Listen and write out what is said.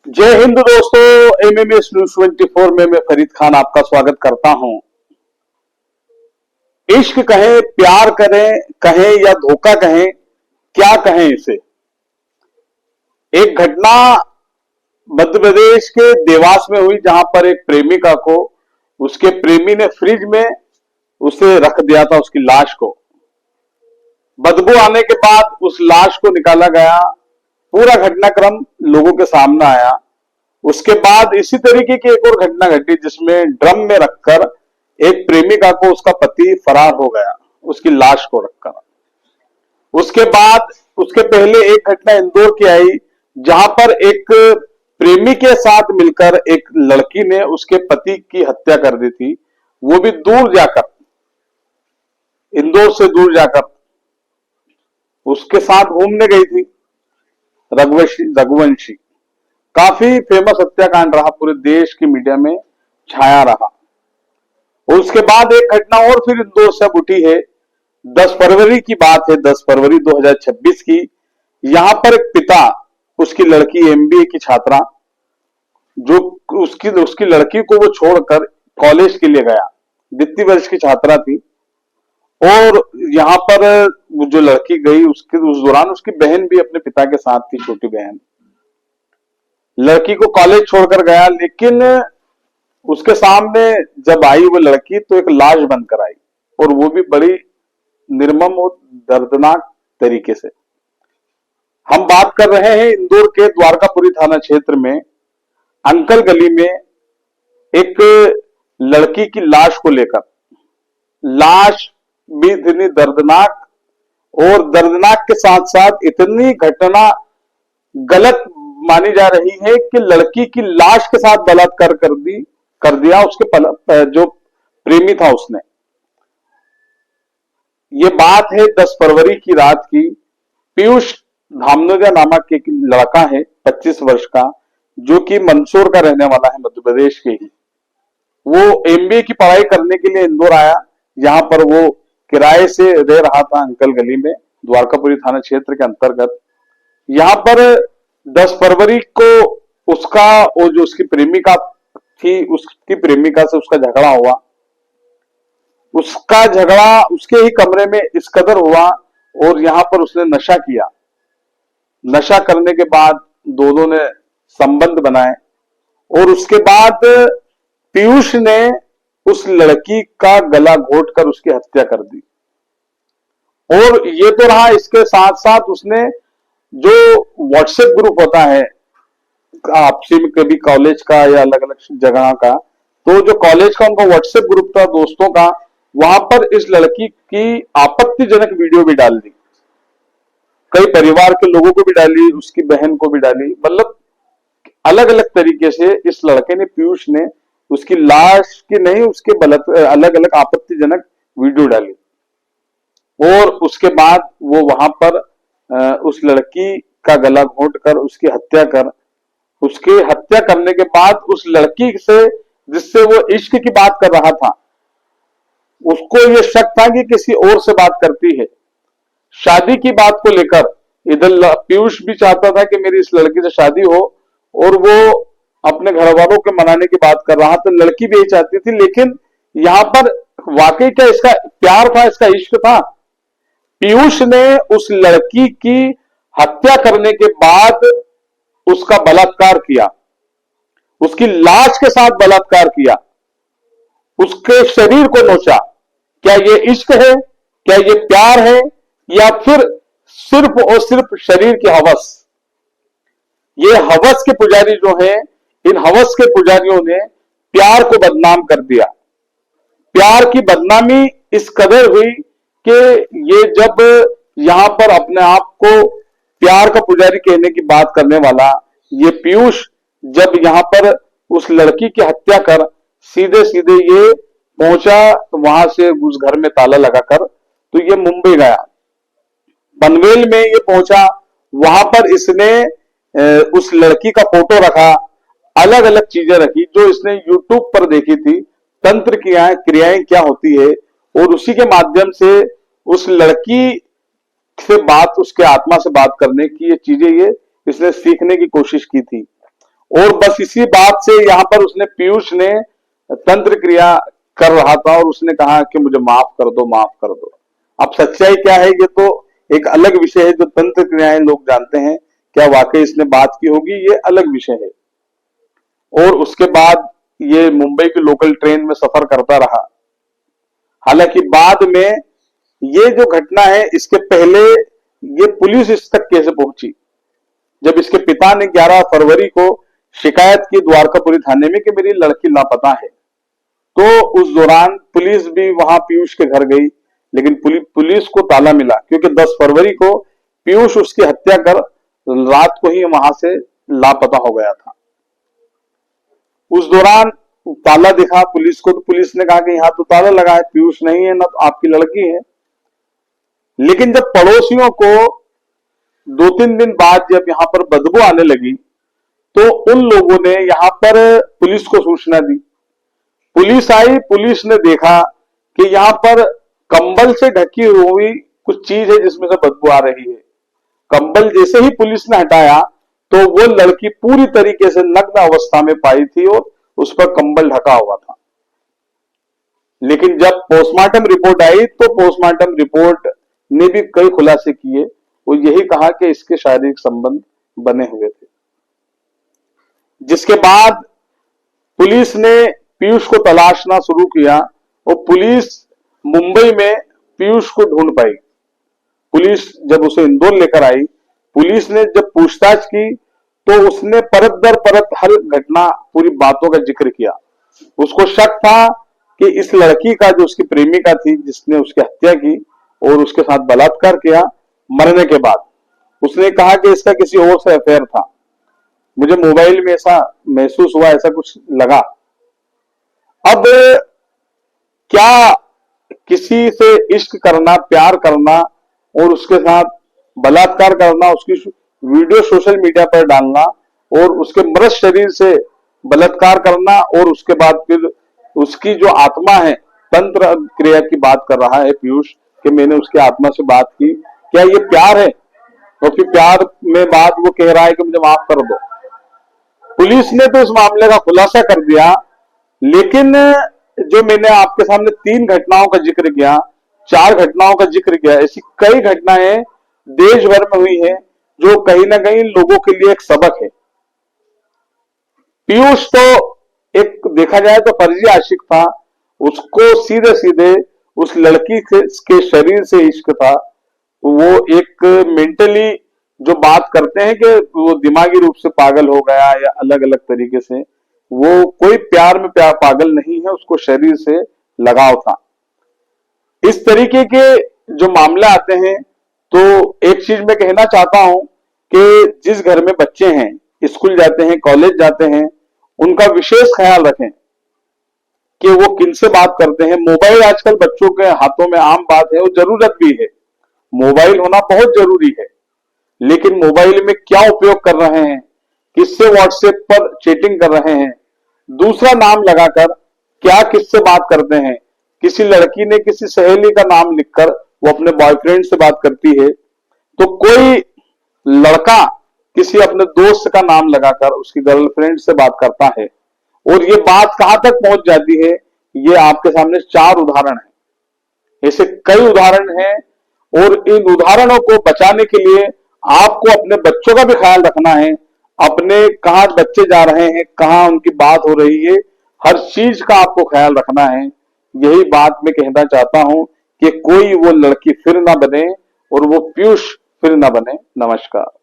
जय हिंद दोस्तों। MMS news 24 में मैं फरीद खान आपका स्वागत करता हूं। इश्क कहें, प्यार करें कहें या धोखा कहें, क्या कहें इसे। एक घटना मध्य प्रदेश के देवास में हुई, जहां पर एक प्रेमिका को उसके प्रेमी ने फ्रिज में उसे रख दिया था, उसकी लाश को। बदबू आने के बाद उस लाश को निकाला गया। पूरा घटनाक्रम लोगों के सामने आया। उसके बाद इसी तरीके की एक और घटना घटी, जिसमें ड्रम में रखकर एक प्रेमिका को उसका पति फरार हो गया, उसकी लाश को रखकर। उसके बाद उसके पहले एक घटना इंदौर की आई, जहां पर एक प्रेमी के साथ मिलकर एक लड़की ने उसके पति की हत्या कर दी थी। वो भी दूर जाकर, इंदौर से दूर जाकर उसके साथ घूमने गई थी। रघुवंशी काफी फेमस हत्याकांड रहा, पूरे देश की मीडिया में छाया रहा। और उसके बाद एक घटना और फिर इंदौर से उठी है। 10 फरवरी की बात है, 10 फरवरी 2026 की। यहां पर एक पिता उसकी लड़की एमबीए की छात्रा, जो उसकी उसकी लड़की को वो छोड़कर कॉलेज के लिए गया। द्वितीय वर्ष की छात्रा थी। और यहां पर जो लड़की गई, उसके उस दौरान उसकी बहन भी अपने पिता के साथ थी, छोटी बहन। लड़की को कॉलेज छोड़कर गया, लेकिन उसके सामने जब आई वो लड़की, तो एक लाश बनकर आई, और वो भी बड़ी निर्मम और दर्दनाक तरीके से। हम बात कर रहे हैं इंदौर के द्वारकापुरी थाना क्षेत्र में अंकल गली में एक लड़की की लाश को लेकर। लाश भी इतनी दर्दनाक, और दर्दनाक के साथ साथ इतनी घटना गलत मानी जा रही है कि लड़की की लाश के साथ बलात्कार कर दिया उसके जो प्रेमी था उसने। ये बात है 10 फरवरी की रात की। पीयूष धामनोजा नामक एक लड़का है, 25 वर्ष का, जो कि मंदसौर का रहने वाला है, मध्य प्रदेश के ही। वो एमबीए की पढ़ाई करने के लिए इंदौर आया। यहाँ पर वो किराए से रह रहा था अंकल गली में, द्वारकापुरी थाना क्षेत्र के अंतर्गत। यहाँ पर 10 फरवरी को उसका, वो जो उसकी प्रेमिका थी, उसकी प्रेमिका से उसका झगड़ा हुआ। उसका झगड़ा उसके ही कमरे में इस कदर हुआ, और यहां पर उसने नशा किया। नशा करने के बाद दोनों ने संबंध बनाए, और उसके बाद पीयूष ने उस लड़की का गला घोटकर उसकी हत्या कर दी। और ये तो रहा, इसके साथ साथ उसने जो व्हाट्सएप ग्रुप होता है आपसी में, कभी कॉलेज का या अलग अलग जगह का, तो जो कॉलेज का उनका व्हाट्सएप ग्रुप था दोस्तों का, वहां पर इस लड़की की आपत्तिजनक वीडियो भी डाल दी। कई परिवार के लोगों को भी डाली, उसकी बहन को भी डाली। मतलब अलग अलग तरीके से इस लड़के ने, पीयूष ने, उसकी लाश की नहीं, उसके अलग अलग आपत्तिजनक वीडियो डाली। और उसके बाद वो वहां पर उस लड़की का गला घोंटकर उसकी हत्या करने के बाद उस लड़की से, जिससे वो इश्क की बात कर रहा था, उसको ये शक था कि किसी और से बात करती है। शादी की बात को लेकर इधर पीयूष भी चाहता था कि मेरी इस लड़की से शादी हो, और वो अपने घर वालों के मनाने की बात कर रहा था। लड़की भी यही चाहती थी, लेकिन यहां पर वाकई क्या इसका प्यार था, इसका इश्क था। पीयूष ने उस लड़की की हत्या करने के बाद उसका बलात्कार किया, उसकी लाश के साथ बलात्कार किया, उसके शरीर को नोचा। क्या ये इश्क है, क्या ये प्यार है, या फिर सिर्फ और सिर्फ शरीर की हवस। ये हवस के पुजारी जो हैं, इन हवस के पुजारियों ने प्यार को बदनाम कर दिया। प्यार की बदनामी इस कदर हुई कि ये जब यहां पर अपने आप को प्यार का पुजारी कहने की बात करने वाला ये पीयूष, जब यहां पर उस लड़की की हत्या कर सीधे सीधे ये पहुंचा वहां से, उस घर में ताला लगाकर, तो ये मुंबई गया। पनवेल में ये पहुंचा, वहां पर इसने उस लड़की का फोटो रखा, अलग अलग चीजें रखी जो इसने यूट्यूब पर देखी थी, तंत्र क्रियाएं क्या होती है, और उसी के माध्यम से उस लड़की से बात, उसके आत्मा से बात करने की ये चीजें, ये इसने सीखने की कोशिश की थी। और बस इसी बात से यहाँ पर उसने पीयूष ने तंत्र क्रिया कर रहा था और उसने कहा कि मुझे माफ कर दो, माफ कर दो। अब सच्चाई क्या है ये तो एक अलग विषय है, जो तंत्र क्रियाएं लोग जानते हैं, क्या वाकई इसने बात की होगी ये अलग विषय है। और उसके बाद ये मुंबई की लोकल ट्रेन में सफर करता रहा। हालांकि बाद में ये जो घटना है, इसके पहले ये पुलिस इस तक कैसे पहुंची, जब इसके पिता ने 11 फरवरी को शिकायत की द्वारकापुरी थाने में कि मेरी लड़की लापता है, तो उस दौरान पुलिस भी वहां पीयूष के घर गई, लेकिन पुलिस को ताला मिला, क्योंकि 10 फरवरी को पीयूष उसकी हत्या कर रात को ही वहां से लापता हो गया था। उस दौरान ताला दिखा पुलिस को, तो पुलिस ने कहा कि यहाँ तो ताला लगा है, पीयूष नहीं है ना, तो आपकी लड़की है। लेकिन जब पड़ोसियों को 2-3 दिन बाद जब यहाँ पर बदबू आने लगी, तो उन लोगों ने यहाँ पर पुलिस को सूचना दी। पुलिस आई, पुलिस ने देखा कि यहाँ पर कंबल से ढकी हुई कुछ चीज है जिसमें से बदबू आ रही है। कंबल जैसे ही पुलिस ने हटाया तो वो लड़की पूरी तरीके से नग्न अवस्था में पाई थी और उस पर कंबल ढका हुआ था। लेकिन जब पोस्टमार्टम रिपोर्ट आई तो पोस्टमार्टम रिपोर्ट ने भी कई खुलासे किए। वो यही कहा कि इसके शारीरिक संबंध बने हुए थे। जिसके बाद पुलिस ने पीयूष को तलाशना शुरू किया और पुलिस मुंबई में पीयूष को ढूंढ पाई। पुलिस जब उसे इंदौर लेकर आई, पुलिस ने जब पूछताछ की तो उसने परत दर परत हर घटना, पूरी बातों का जिक्र किया। उसको शक था कि इस लड़की का, जो उसकी प्रेमिका थी जिसने उसकी हत्या की और उसके साथ बलात्कार किया, मरने के बाद उसने कहा कि इसका किसी और से अफेयर था। मुझे मोबाइल में ऐसा महसूस हुआ, ऐसा कुछ लगा। अब क्या किसी से इश्क करना, प्यार करना और उसके साथ बलात्कार करना, उसकी वीडियो सोशल मीडिया पर डालना और उसके मृत शरीर से बलात्कार करना और उसके बाद फिर उसकी जो आत्मा है, तंत्र क्रिया की बात कर रहा है पीयूष कि मैंने उसकी आत्मा से बात की, क्या ये प्यार है? तो फिर प्यार में बात वो कह रहा है कि मुझे माफ कर दो। पुलिस ने तो इस मामले का खुलासा कर दिया, लेकिन जो मैंने आपके सामने 3 घटनाओं का जिक्र किया, 4 घटनाओं का जिक्र किया, ऐसी कई घटनाएं देश भर में हुई हैं जो कहीं ना कहीं लोगों के लिए एक सबक है। पीयूष तो एक देखा जाए तो फर्जी आशिक था, उसको सीधे सीधे उस लड़की के शरीर से इश्क था। वो एक मेंटली जो बात करते हैं कि वो दिमागी रूप से पागल हो गया या अलग अलग तरीके से, वो कोई प्यार में पागल नहीं है, उसको शरीर से लगाव था। इस तरीके के जो मामले आते हैं, तो एक चीज मैं कहना चाहता हूं कि जिस घर में बच्चे हैं, स्कूल जाते हैं, कॉलेज जाते हैं, उनका विशेष ख्याल रखें कि वो किनसे बात करते हैं। मोबाइल आजकल बच्चों के हाथों में आम बात है और जरूरत भी है, मोबाइल होना बहुत जरूरी है, लेकिन मोबाइल में क्या उपयोग कर रहे हैं, किससे व्हाट्सएप पर चैटिंग कर रहे हैं, दूसरा नाम लगाकर क्या किससे बात करते हैं। किसी लड़की ने किसी सहेली का नाम लिखकर वो अपने बॉयफ्रेंड से बात करती है, तो कोई लड़का किसी अपने दोस्त का नाम लगाकर उसकी गर्लफ्रेंड से बात करता है, और ये बात कहां तक पहुंच जाती है, ये आपके सामने 4 उदाहरण हैं। ऐसे कई उदाहरण हैं, और इन उदाहरणों को बचाने के लिए आपको अपने बच्चों का भी ख्याल रखना है। अपने कहां बच्चे जा रहे हैं, कहां उनकी बात हो रही है, हर चीज का आपको ख्याल रखना है। यही बात मैं कहना चाहता हूं कि कोई वो लड़की फिर ना बने और वो पीयूष फिर ना बने। नमस्कार।